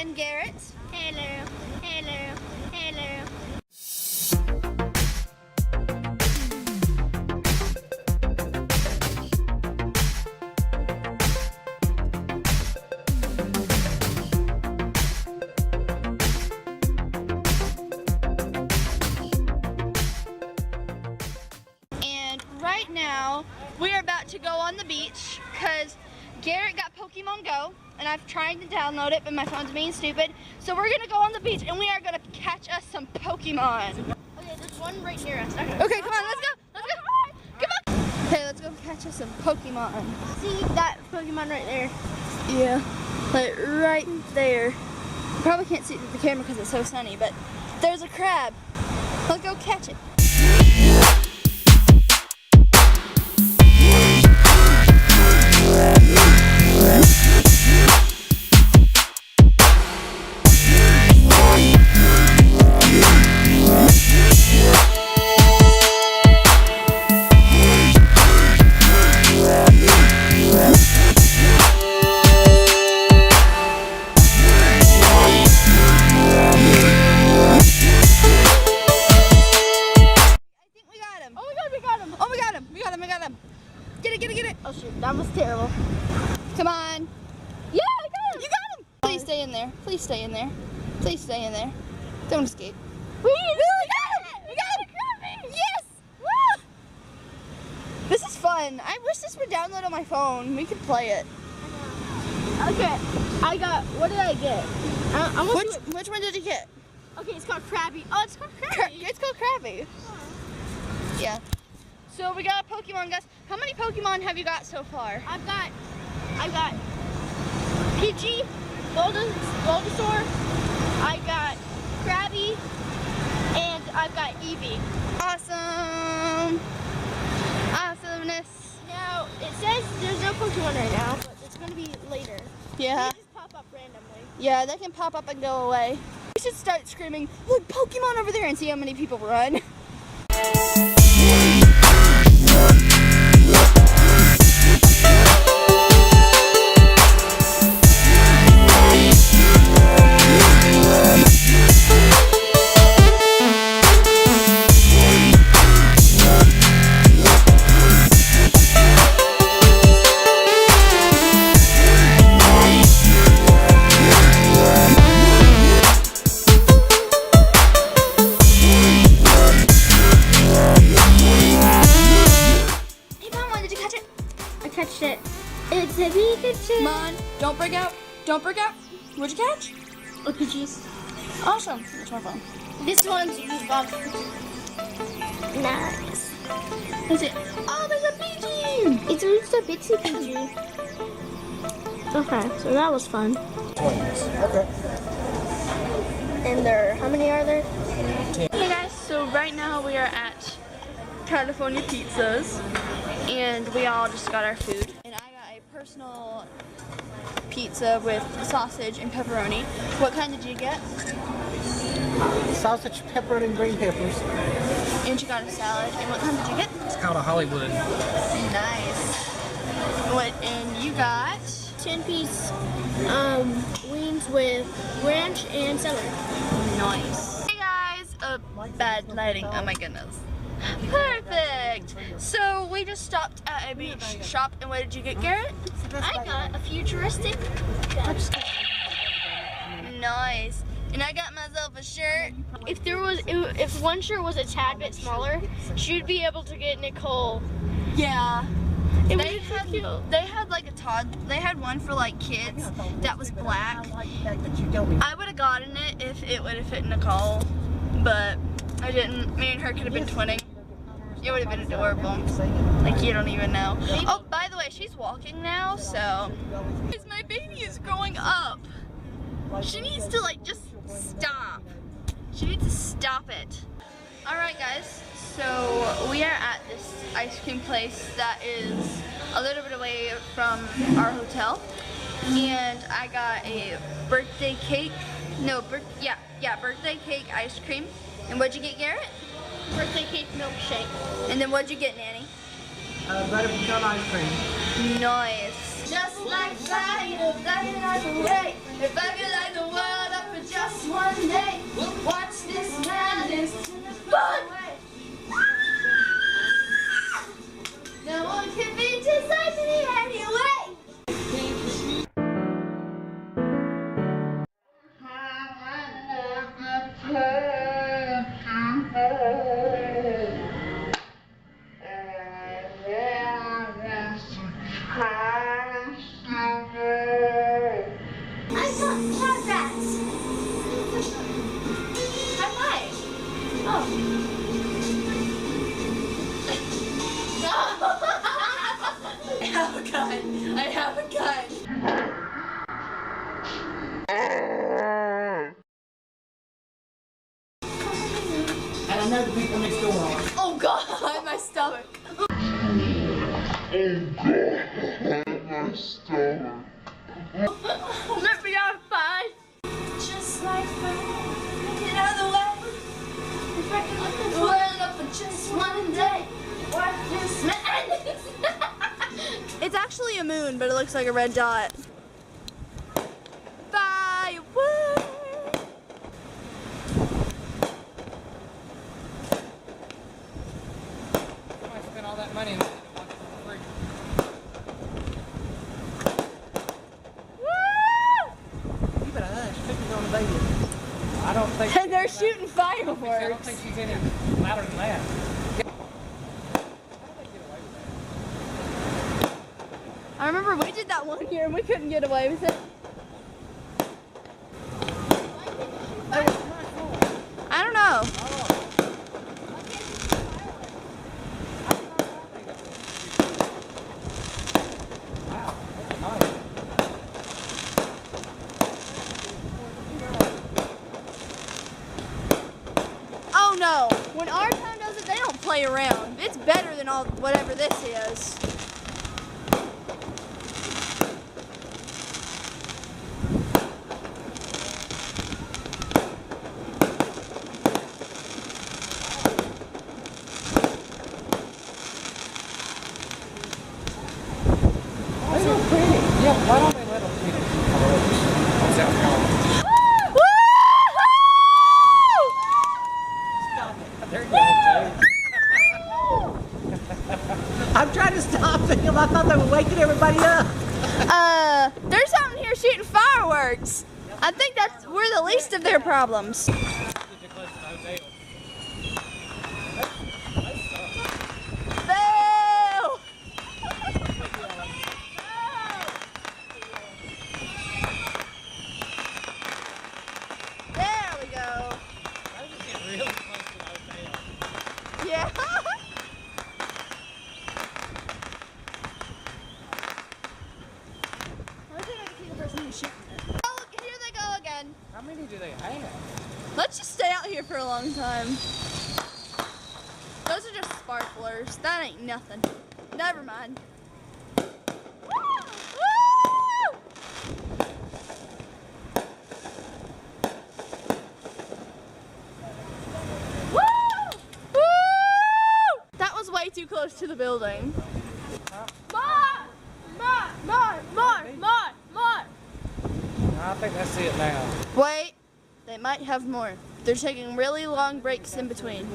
and Garrett. Hello, hello, hello. And right now, we are about to go on the beach because Garrett got Pokemon Go, and I've tried to download it, but my phone's being stupid. So we're gonna go on the beach, and we are gonna catch us some Pokemon. Okay, there's one right near us. Okay, Okay, come on, let's go. Let's go. Come on. Okay, let's go catch us some Pokemon. See that Pokemon right there? Yeah, like right there. You probably can't see it through the camera because it's so sunny, but there's a crab. Let's go catch it. Oh shoot, that was terrible. Come on. Yeah, I got him. You got him. Please stay in there. Please stay in there. Please stay in there. Don't escape. We got him. We got him. Yes. Woo. This is fun. I wish this were downloaded on my phone. We could play it. Okay, I got. What did I get? Which one did you get? Okay, it's called Krabby. Oh, it's called Krabby. It's called Krabby. Yeah. So we got a Pokemon, guys. How many Pokemon have you got so far? I've got Pidgey, Bulbasaur, I got Krabby, and I've got Eevee. Awesome. Awesomeness. Now, it says there's no Pokemon right now, but it's going to be later. Yeah. They just pop up randomly. Yeah, they can pop up and go away. We should start screaming, look, Pokemon over there, and see how many people run. Catch it. It's a Pikachu. Come on, don't break out. Don't break out. What'd you catch? Oh, Pidgeys. Awesome. That's my phone. This one's Bob. Nice. That's it. Oh, there's a Pidgey. It's just a Bitsy Pidgey. Okay, so that was fun. Okay. And how many are there? Hey guys, so right now we are at California Pizzas, and we all just got our food. And I got a personal pizza with sausage and pepperoni. What kind did you get? Sausage, pepper, and green peppers. And you got a salad. And what kind did you get? It's called a Hollywood. Nice. And you got? 10-piece wings with ranch and celery. Nice. Hey guys, bad lighting. Oh my goodness. Perfect. So we just stopped at a beach shop, and what did you get, Garrett? I got a futuristic. Nice. And I got myself a shirt. If one shirt was a tad bit smaller, she'd be able to get Nicole. Yeah. It They was so had, cute. they had like they had one for like kids that was black. I would have gotten it if it would have fit Nicole, but I didn't. Me and her could have been twinning. It would have been adorable. Like, you don't even know. Oh, by the way, she's walking now, so. Because my baby is growing up. She needs to like just stop. She needs to stop it. Alright guys, so we are at this ice cream place that is a little bit away from our hotel. And I got a birthday cake. No, birthday cake ice cream. And what'd you get, Garrett? Birthday cake milkshake. And then what'd you get, Nanny? Butter pecan ice cream. Nice. Just like fire, flying like a ray. If I could light the world Let me out fine. Just like fire. Get out of the way. If I can look the world up for just one day. What this man? It's actually a moon, but it looks like a red dot. Fireworks. I spent all that money and watch it for free. You better hush. Pictures on the baby. I don't think. And they're shooting I fireworks. don't think she's any louder than that. I remember we did that one year and we couldn't get away with it. I don't know. Oh no, when our town does it, they don't play around. It's better than all whatever this is. They look pretty. Yeah, why don't they let them see them? There you go, I'm trying to stop them. I thought they were waking everybody up. There's something here shooting fireworks. I think we're the least of their problems. Boo! There we go. Yeah. Oh, here they go again. How many do they have? Let's just stay out here for a long time. Those are just sparklers. That ain't nothing. Never mind. Woo! Woo! Woo! That was way too close to the building. More! I think that's it now. Wait, they might have more. They're taking really long breaks in between.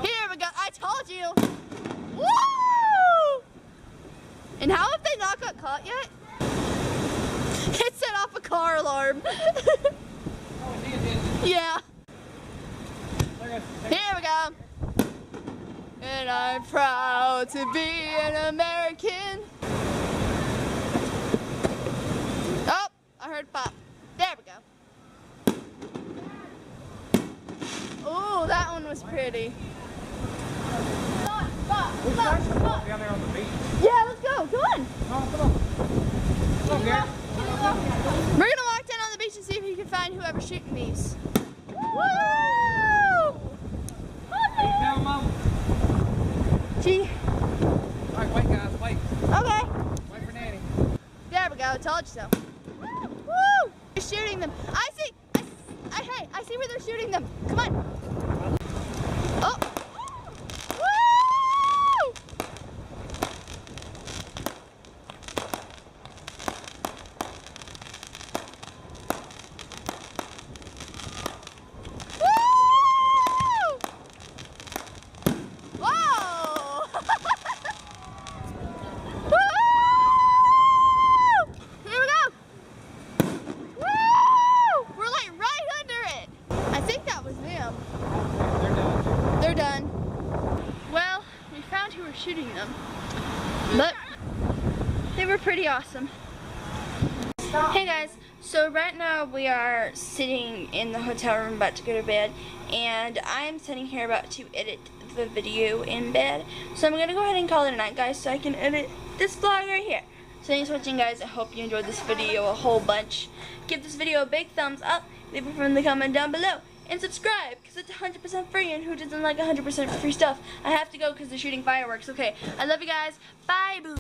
Here we go. I told you. Woo! And how have they not got caught yet? It set off a car alarm. Yeah. Here we go. And I'm proud to be an American. Oh, I heard pop. There we go. Oh, that one was pretty. We're down there on the beach. Yeah, let's go. Come on. Come on. Come on, Gary. We're gonna walk down on the beach and see if we can find whoever's shooting these. Woo! Now, Mom. Gee. All right, wait, guys, wait. Okay. Wait for Nanny. There we go. Told you so. Woo! They're shooting them. I see. Hey, I see where they're shooting them. Come on. Oh. Woo! Woo! Whoa! Woo! Here we go. Woo! We're like right under it. I think that was them. They're done. They're done. Well, we found who were shooting them. But they were pretty awesome. Hey guys, so right now we are sitting in the hotel room about to go to bed, and I'm sitting here about to edit the video in bed. So I'm going to go ahead and call it a night, guys, so I can edit this vlog right here. So thanks for watching, guys. I hope you enjoyed this video a whole bunch. Give this video a big thumbs up, leave a friendly comment down below, and subscribe because it's 100% free, and who doesn't like 100% free stuff? I have to go because they're shooting fireworks. Okay, I love you guys. Bye, boo.